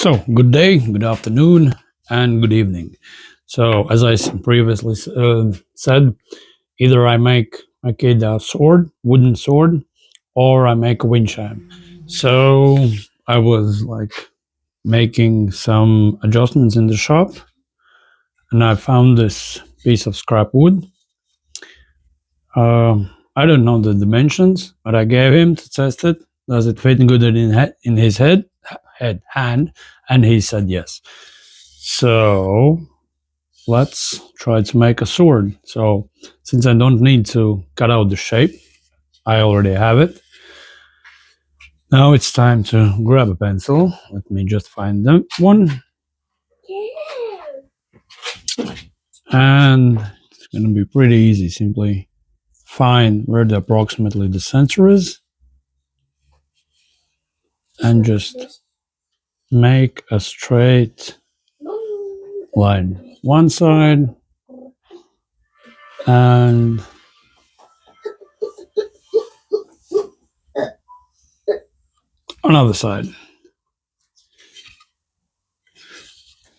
So, good day, good afternoon, and good evening. So, as I previously said, either I make it a sword, wooden sword, or I make a wind chime. So, I was like making some adjustments in the shop, and I found this piece of scrap wood. I don't know the dimensions, but I gave him to test it. Does it fit good in his hand? And he said yes. So let's try to make a sword. So since I don't need to cut out the shape, I already have it. Now it's time to grab a pencil. Let me just find one. And it's going to be pretty easy. Simply find where approximately the center is and just make a straight line. One side and another side.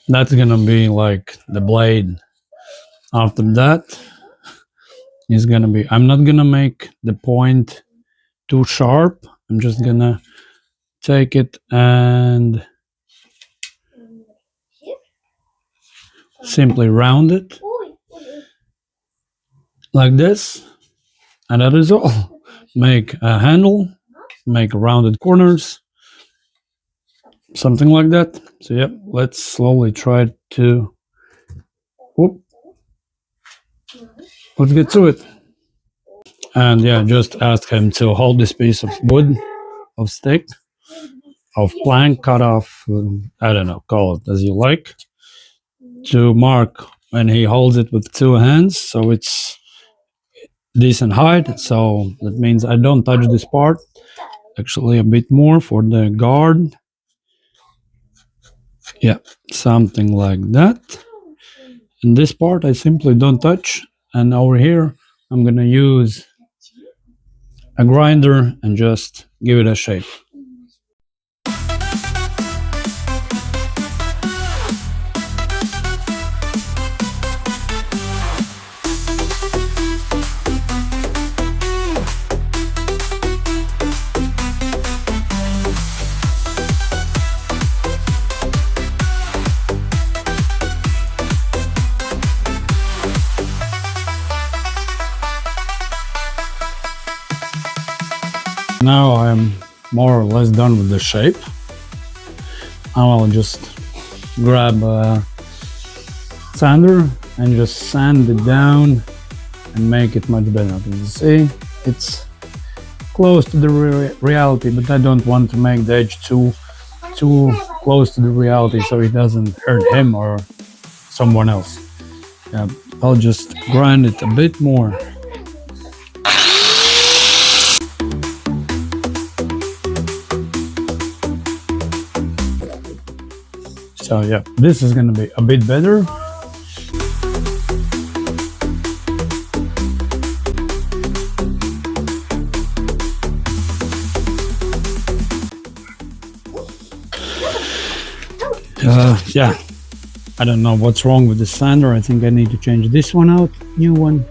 That's gonna be like the blade. After that is gonna be, I'm not gonna make the point too sharp. I'm just gonna take it and simply round it like this, and that is all. Make a handle, make rounded corners, something like that. So yep, let's slowly try to let's get to it. And yeah, just ask him to hold this piece of wood, of stick, of plank cut off, I don't know, call it as you like, to mark when he holds it with two hands, so it's decent height. So that means I don't touch this part, actually a bit more for the guard. Yeah, something like that. And this part I simply don't touch, and over here I'm gonna use a grinder and just give it a shape. Now I'm more or less done with the shape. I'll just grab a sander and just sand it down and make it much better. As you see, it's close to the reality, but I don't want to make the edge too close to the reality so it doesn't hurt him or someone else. Yeah, I'll just grind it a bit more. So yeah, this is gonna be a bit better. Yeah, I don't know what's wrong with the sander. I think I need to change this one out, new one,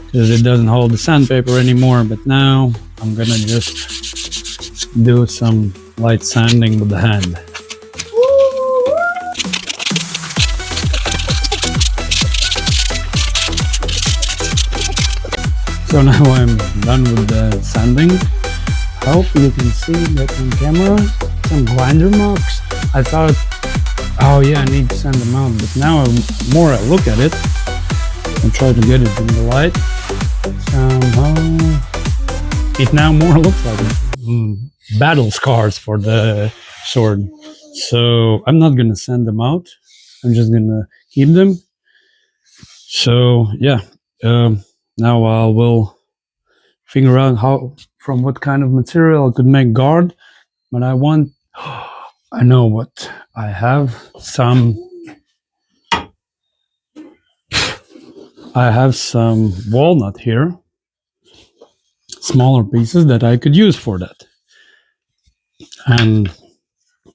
because it doesn't hold the sandpaper anymore. But now I'm gonna just do some light sanding with the hand. So now I'm done with the sanding. Hope you can see that on camera. Some grinder marks. I thought, oh yeah, I need to sand them out. But now the more I look at it and try to get it in the light, somehow it now more looks like battle scars for the sword. So I'm not gonna send them out. I'm just gonna keep them. So yeah. Now I will figure out from what kind of material I could make guard, but I know what I have. I have some walnut here, smaller pieces that I could use for that. And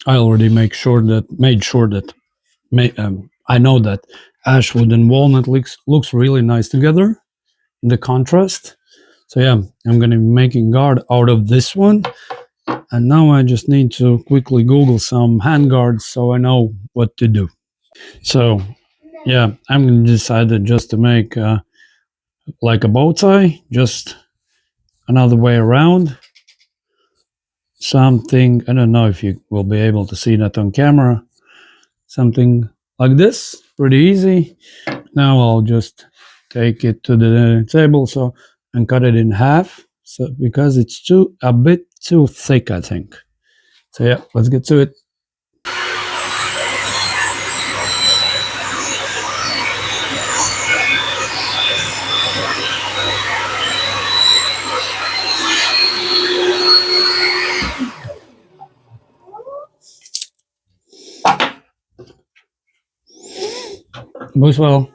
I already made sure that I know that ashwood and walnut looks really nice together in the contrast. So yeah, I'm gonna be making guard out of this one. And now I just need to quickly Google some hand guards so I know what to do. So yeah, I'm decided just to make like a bow tie, just another way around. Something, I don't know if you will be able to see that on camera. Something like this, pretty easy. Now I'll just take it to the table and cut it in half. So because it's a bit too thick, I think. So yeah, let's get to it. Most well.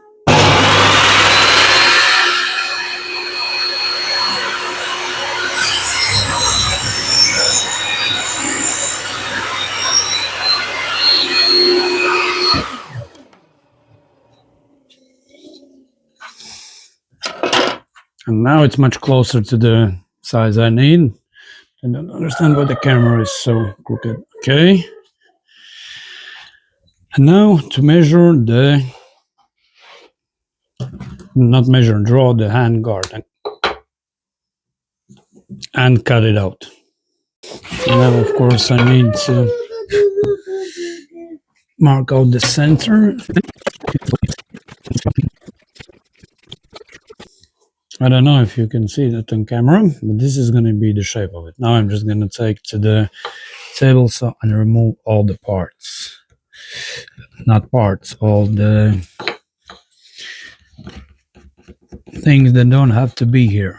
And now it's much closer to the size I need. I don't understand why the camera is so crooked. Okay. And now to measure not measure, draw the hand guard and cut it out. Now, of course, I need to mark out the center. I don't know if you can see that on camera, but this is going to be the shape of it. Now I'm just going to take to the table saw and remove all the parts. Not parts, all the things that don't have to be here.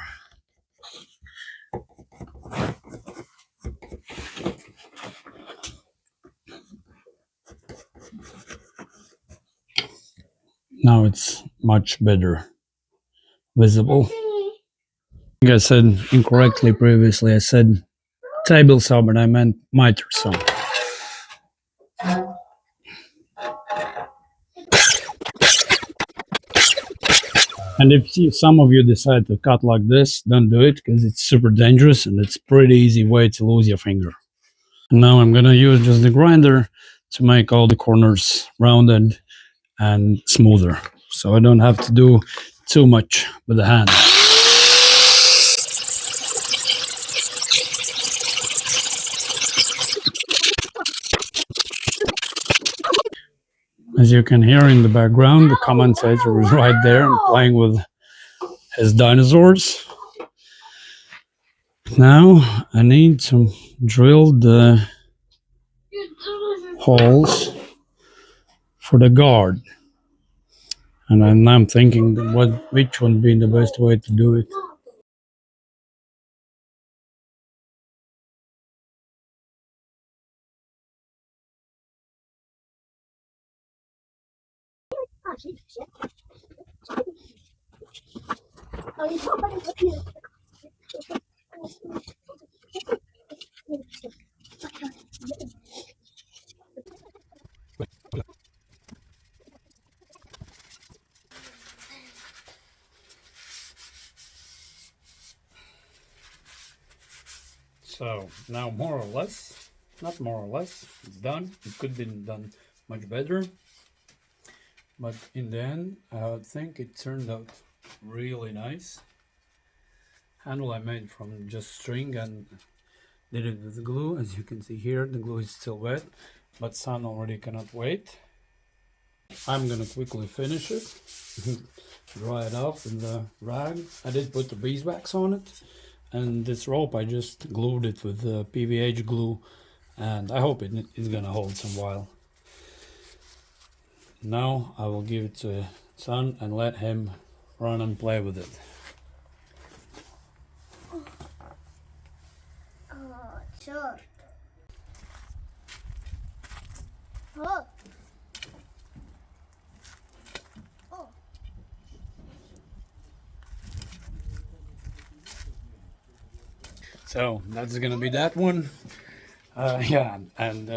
Now it's much better visible. I think I said incorrectly previously. I said table saw, but I meant miter saw. And if some of you decide to cut like this, don't do it because it's super dangerous and it's pretty easy way to lose your finger. And now I'm gonna use just the grinder to make all the corners rounded and smoother, so I don't have to do too much with the hand. As you can hear in the background, the commentator is right there and playing with his dinosaurs. Now I need to drill the holes for the guard. And I'm thinking which would be the best way to do it. So now more or less, not more or less, it's done. It could be done much better. But in the end, I think it turned out really nice. Handle I made from just string and did it with glue. As you can see here, the glue is still wet, but sun already cannot wait. I'm gonna quickly finish it, dry it off with the rag. I did put the beeswax on it, and this rope I just glued it with the PVH glue, and I hope it is gonna hold some while. Now I will give it to son and let him run and play with it. Sure. Oh. Oh. So that's gonna be that one. Yeah, and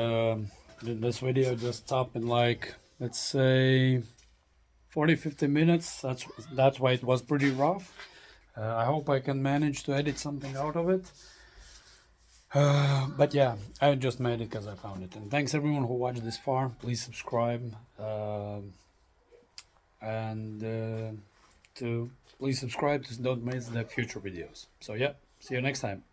this video just stopped in like, let's say, 40-50 minutes. That's why it was pretty rough. I hope I can manage to edit something out of it. But yeah, I just made it because I found it. And thanks everyone who watched this far. Please subscribe. And to please subscribe to don't miss the future videos. So yeah, see you next time.